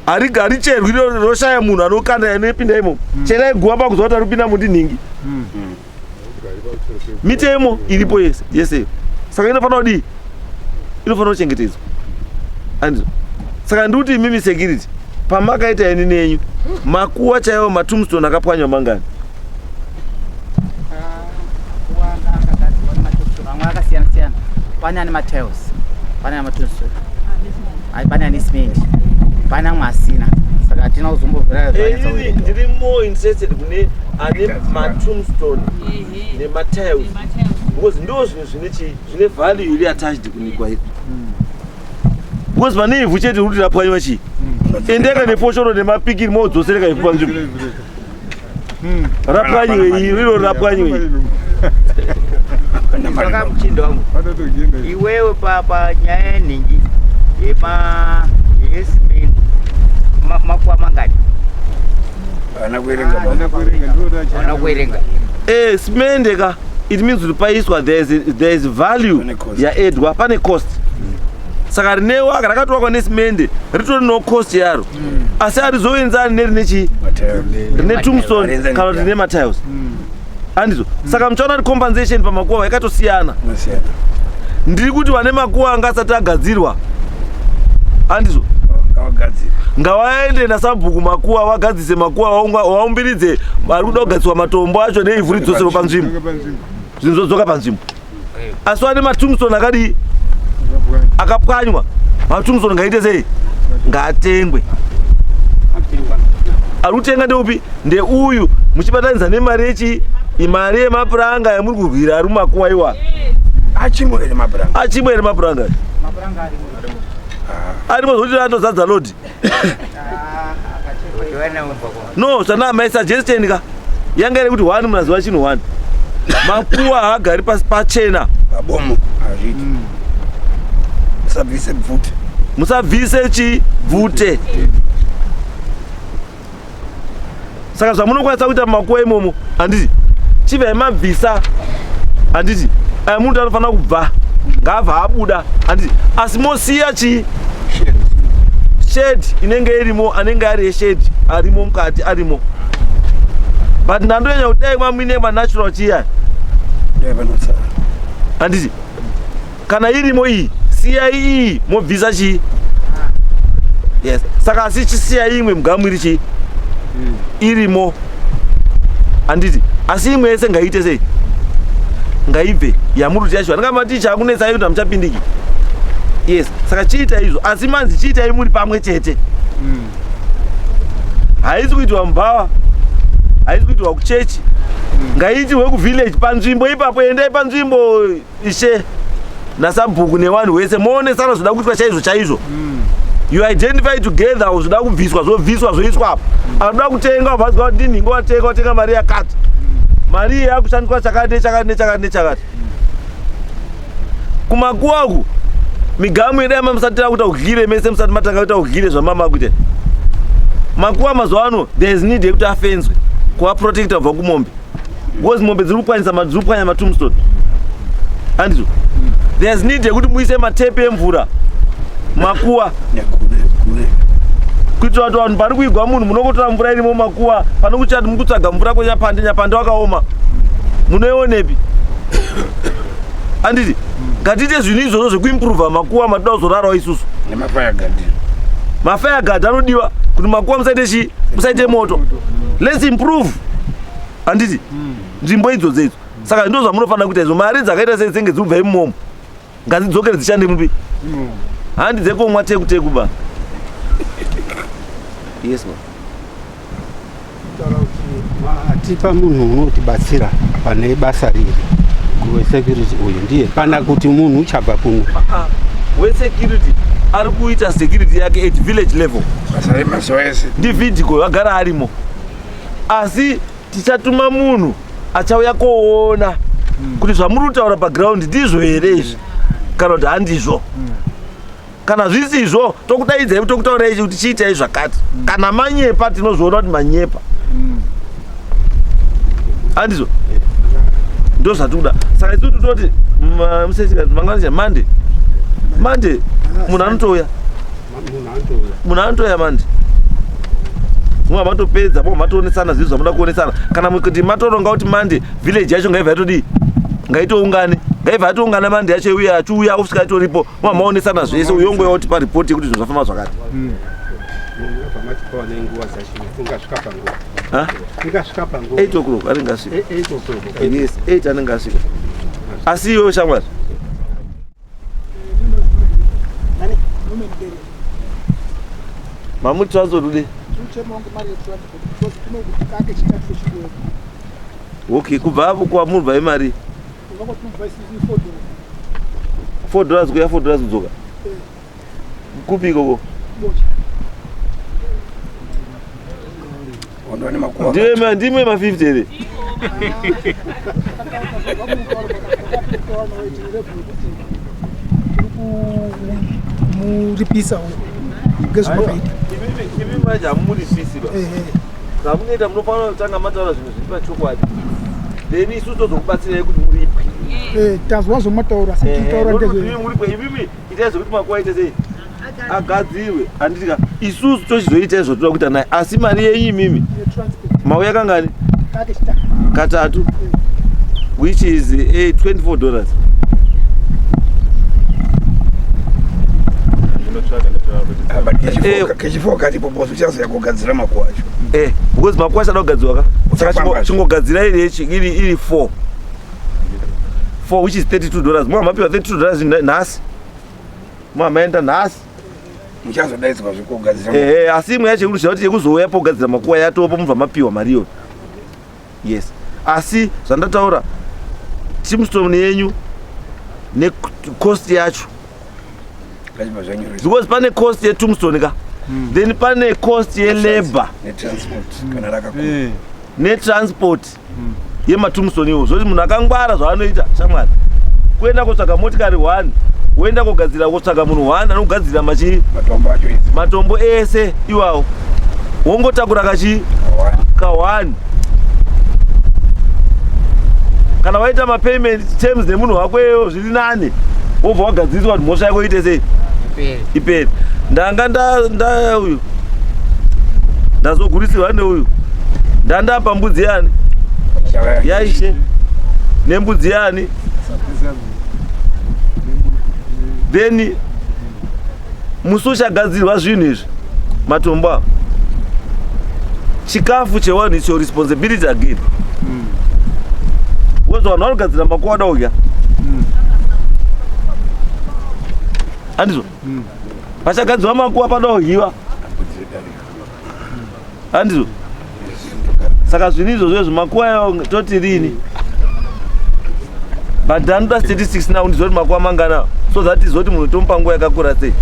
haricherwi roshaya munhu anokanda anopinda imo. Cherai guwa pakuzwa kuti aripinda mundinhingi. Mitemo iripo yese. Saka inofanira kudii? Inofanira kuchengetedzwa. Saka ndikuti imimi security pamakaita ini nenyu makuwa chaiwo matombstone akapwanywa mangani? Amwe akasiyana-siyana. Pane ane matiles, pane ane matombstone, pane ane cement, pane amwe asina. Saka hatina kuzombobvira inini ndiri more interested kune ane matombstone nematiles, because ndo zvinhu zvine value iri attached kunikwa iri. Because pane ivhu chete kuti rapwanywa chii, endeka nefoshoro nemapikiri moodzosereka ivhu panzvimbo. Rapwanywe iro rapwanywe iri. Saka mchindo wangu iwewe panyaya yenhingi yesimenti makuwa mangani? Ana kuerenga. Simende ka it means kuti paiswa there is value yaedwa, pane cost. Saka rinewa rakatowakwa nesimende ritori no cost yaro, asi harizoenzani nerine chii, rine tombstone kana kuti rine matiles. Andizo. Saka muchaona kuti compensation pamakuwa yakatosiyana. Ndiri kuti vane makuwa anga asati agadzirwa, andizo, ngavaende naSabhuku makuwa vagadzise makuwa, vaumbiridze vari kuda kugadziswa matombo acho neivhu ridzosero panzvimbo, zvinhu zvodzoka panzvimbo. Asi vane matombstone akadii, akapwanywa, matombstone ngaite sei, ngaatengwe. Ari kutenga ndeupi? Ndeuyu muchibatanidza nemari yechi, imari yemapuranga yamuri kurwira ari mumakuwa iwa. Achimwe ere mapuranga? Achimwe ere mapuranga? Arimo zvokuti atozadza lodi. No, sana my suggestion ka yanga iri kuti 1 munaziva chinhu 1. Makuwa haagari pachena. Pabomo hazviti. Musabvise bvute. Musabvise chibvute. Saka zvamunokwanisa kuita mumakuwa imomo handiti chibva mabvisa, handiti munhu anofanira kubva ngaabva abuda, handiti asi mosiya chii, shed inenge irimo, anenge ari yeshed arimo mukati arimo. But ndandonya kuti dai mwamwine manatural chiya, handiti kana irimo iyi siya iyi mobvisa chii. Yes. Saka asi chisiya imwe mugamwiri chii irimo, handiti asi imwe yese ngaite sei, ngaibve yamuri yacho angamaticha akunetsai kuti hamuchapindiki. Yes. Saka chiita izvo, asi manzi chiitai muri pamwe chete. Haisi kuitwa mubhawa, haisi kuitwa kuchechi, ngaiitirwe kuvillage panzvimbo ipapo. Endai panzvimbo ishe naSabhuku nevanhu vese moonesana zvoda kuitwa chaizvo chaizvo. You identify together zvoda kubviswa zvobviswa zvoiswa apo. Anoda kutenga wabvadzwa kuti ndinhingi watenga mari yakati, mari iyi yakushandiswa chakati nechakati. Kumakuwaku migamu yedu musatira kuita ugire mese, musati matanga kuita ugire zvamama kuita. Makuwa mazuva ano there is need yekuti afenzwe kuva protector kubva kumombe. because mombe dziri kupwanya matombstone handizvo. There's need yekuti muise matepe emvura makuwa kuitira kuti vanhu pari kuigwa munhu munokotora mvura irimo makuwa pane kuchati mukutsvaga mvura nyapande wakaoma munoionepi handiti. Ngatiite zvinhu izvozvo zvekuimprova makuwa matoda kuzorarawo isusu. Mafire guard anodiwa kuti makuwa musaite moto. Let's improve handiti nzvimbo idzodzo idzo. Saka ndo zvamunofanira kuita izvo. Mari dzakaita senge dzirubva imomo ngadzidzokere dzishande mupi handi dzekomwa teku ba. Yes ma. Tipa munhu unotibatsira pane basa riri kuwe security uyu ndiye pana kuti munhu uchabva kuno. We security ari kuita security yake at village level. Ndi Vidiko vagara arimo. Asi tichatuma munhu achauya koona kuti zvamuri kutaura paground ndizvo here izvi kana kuti handizvo. Kana zvisizvo tokudaidzai tokutaurai kuti chiitai zvakati. Kana manyepa tinozviona kuti manyepa handizvo ndo zvatikuda. Saka isu tototi mangwana Monday munhu anotouya Monday mwa matopedza mwa matoonesana zvinhu zvamuda kuonesana. Kana kuti matoronga kuti Monday village yacho ngaibva yatodi ngaitoungane ngaibva yatoungana Monday yacho iuya achiuya kusvika itoripo mwa maonesana zvese uyongoya kuti paripoti kuti zvinhu zvafamba zvakati. Ha? 8 o'clock anenge asvika. 8 o'clock. Yes, 8 anenge asvika. Asi iwe shamwari. Mamuti twazorude. Okay, kubva hapo kwa murva imari. $4 kuya $4 kudzoka. Kupi koko? Ndime ma 50 here. Muripisa ngezvinoita. Ibi manje amuripisi ba. Zamunoita munofanira kutanga mataura zvinhu zviri pachokwadi. Then isusu tozokubatsirai kuti muripe. Tazwa zvomataura sechitaura ngezve. Muripe ibimi itai zvokuti makuwa ite sei? Agadzirwe handitika isusu tochizoita izvo toda kuita naye asi mari yenyu imimi mauya kangani katatu which is $24. Because makuwa achada kugadzirwa saka chingogadzira iri 4 which is $32. Mwa mapiwa $32 nhasi mwa maenda nhasi muchazodaidzwa zvekugadzira. Asi imwe yacho kuti zvauti yekuzouya pogadzira makuwa yatopo mubva mapiwa mariyo. Yes. Asi zvandataura Tombstone yenyu ne cost yacho. Because pane cost ye Tombstone ka. Then pane cost ye labor ne transport ye maTombstone iwo. Zvoti munhu akangwara zvaanoita shamwari. Kuenda kotsvaga motikari 1 woenda kugadzira kotsvaga munhu 1 anogadzira matombo ese iwawo wongotakura ka 1 kana waita mapayment terms nemunhu wakweyo zviri nane wobva wagadziriswa kuti mhosva yako ite sei iperi. Ndanga uyu ndazogurisirwa neuyu ndandapa mbudzi yani yaishe nembudzi yani. Then musi uchagadzirwa zvinhu izvi matombo chikafu chewanhu icho responsibility again. Wozwa vanhu vanogadzira makuwa adauya handizvo pachagadzirwa makuwa padauyiwa handizvo. Saka zvinhu izvozvo zvimakuwa yawo toti rini but ndanoda statistics now ndizoti makuwa mangana so that is zoti munhu tomupa nguva yakakura sei.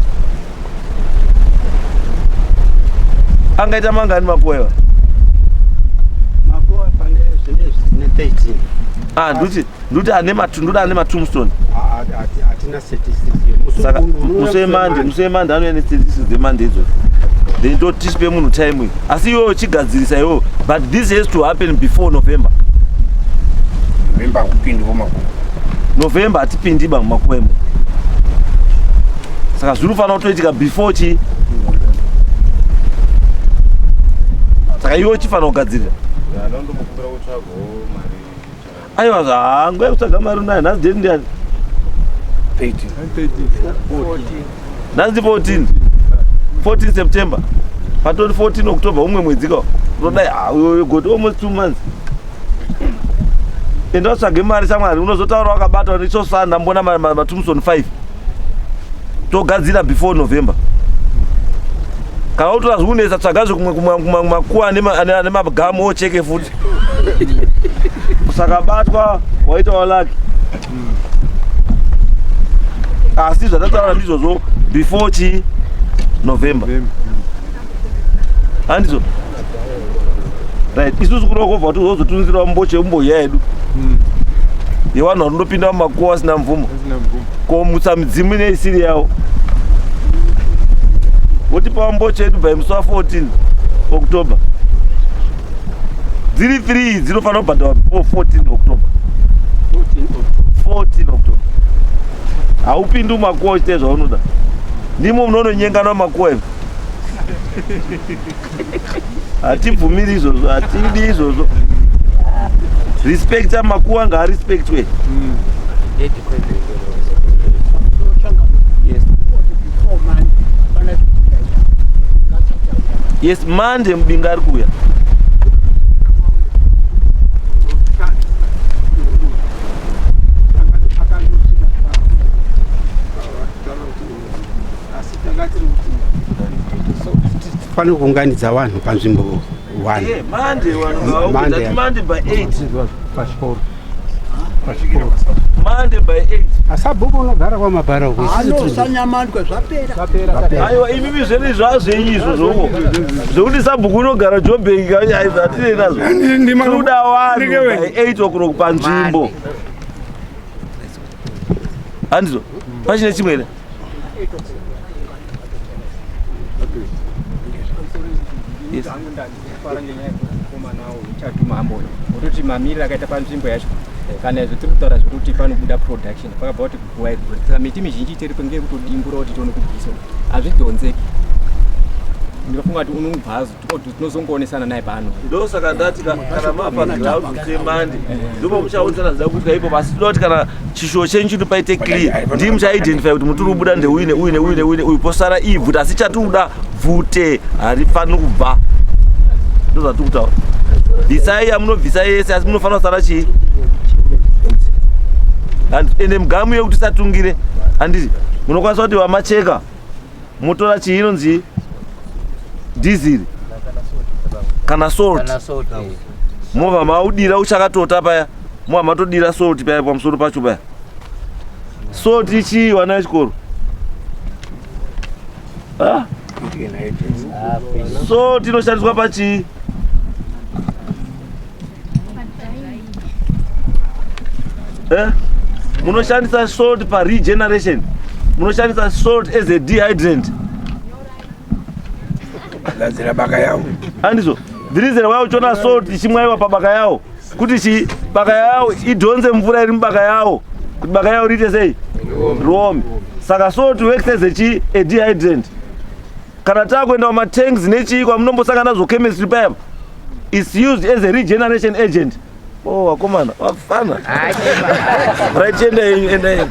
Angaita mangani makuwa iwa? Makuwa pane zvine 13. Nduti ane maTombstone. Atina statistics. Saka musemande anouya nestatistics dzemande idzo. Then totisipe munhu time iyi. Asi iwewe chigadzirisa iwewe but this has to happen before November. November kupindi mumakuwa. November atipindi ba mumakuwemo. Saka zvinofana kutoitika before chi. Saka iwo chifana kugadzirira. Ndomukura kutsvago mari. Aiwa zvangu yekutsvaga mari nayo nhasi date ndiani? 18. 14. 14 September. Patori 14 October umwe mwedzi ka. Rodai we got almost 2 months. Enda utsvage mari shamwari unozotaura wakabata ndichosana ndambona matumson 5. Togadzira before November. Kana utora zvinonesa tsvagazve kumakuwa nemagamu ocheke futi. Sakabatwa waita walaki. Asi zvatautaura ndizvozvo before chi November. Handizo. Right, isusu kunokobva kuti uzotunzira mboche umboya yedu. Yevanhu vanondopinda mumakuwa asina mvumo. Komutsa midzimu neisiri yawo. Votipa mboche yedu by musi wa14 October. Dziri 3 dzinofanira kubhadharwa before 14 October. 14 October. Haupindi mumakuwa uchite zvaunoda. Ndimo munononyengana mumakuwa evu. Hatibvumiri izvozvo, hatidi izvozvo. Respecta makuwa ngaarespectwe. Yes, Monday mubinga ari kuuya. Pane kuunganidza vanhu panzvimbo 1. Monday by 8. Pachikoro. Monday by 8. Asabhuku unogara kwamabhara uko. Anosanyamandwe zvapera. Aiwa imimi zveni zvazvenyi izvozvo. Zvokuti sabhuku unogara Joburg hatine nazvo. Tinoda vanhu by 8 o'clock panzvimbo. Handizo. Pachine chimwe here. Yes. Kuti mamiriro akaita panzvimbo yacho kana izvo tiri kutaura zvokuti panobuda production pakabva kuti saka miti mizhinji teripo ngekutodimbura kuti tione kubvisa hazvidhonzeki. Ndinofunga kuti unobva tinozongoonesa naye pano. Ndosaka ndati kana mapa ground Monday ndipo muchaonesana zida kuti ipo basi tinoti kana chishuwo chenyu chiri paite clear ndii muchaidentify kuti mutiri kubuda ndeuine uyu posara ivhute asi chatikuda vhute harifaniri kubva. Ndozvatiri kutaura. Bvisai yamunobvisa yese asi munofanira kusara chii. Ende mugamu yekuti satungire handiti munokwanisa kuti wamacheka motora chii inonzi diesel kana salt. Movha maudira uchakatota paya. Movha matodira salt paya pamusoro pacho paya. Salt ichi wana wechikoro. Salt inoshandiswa pachi. Munoshandisa salt pa regeneration. Munoshandisa salt as a dehydrant. Lazira baka yao. Handizo. The reason why uchona salt ichimwaiwa pabaka yao kuti baka yao idhonze mvura iri mubaka yao kuti baka yao riite sei rome. Saka salt works as a dehydrant. Kana takuenda mumatanks nechi kwamunombosangana nazvo chemistry paya is used as a regeneration agent. Oh wakomana wafana. Right, enda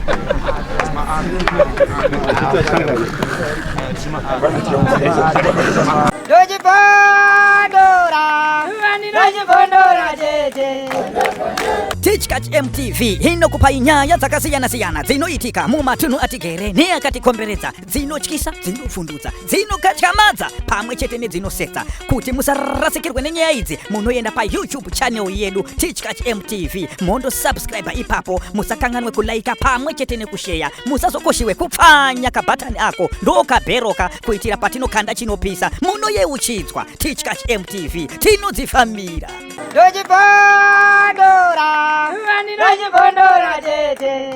Teachkach MTV inokupa nyaya dzakasiyana-siyana dzinoitika mumatunhu atigere neakatikomberedza, dzinotyisa, dzinofundudza, dzinokatyamadza pamwe chete nedzinosetsa. Kuti musarasikirwe nenyaya idzi munoenda paYouTube channel yedu Teachkach MTV mondosubscribe ipapo. Musakanganwe kulaika pamwe chete nekushare. Musazokoshiwe kupfanya kabhatani ako ndokabheroka kuitira patinokanda chinopisa munoyeuchidzwa. Teachkach MTV tinodzifamira. Dojipondora, dojipondora tete.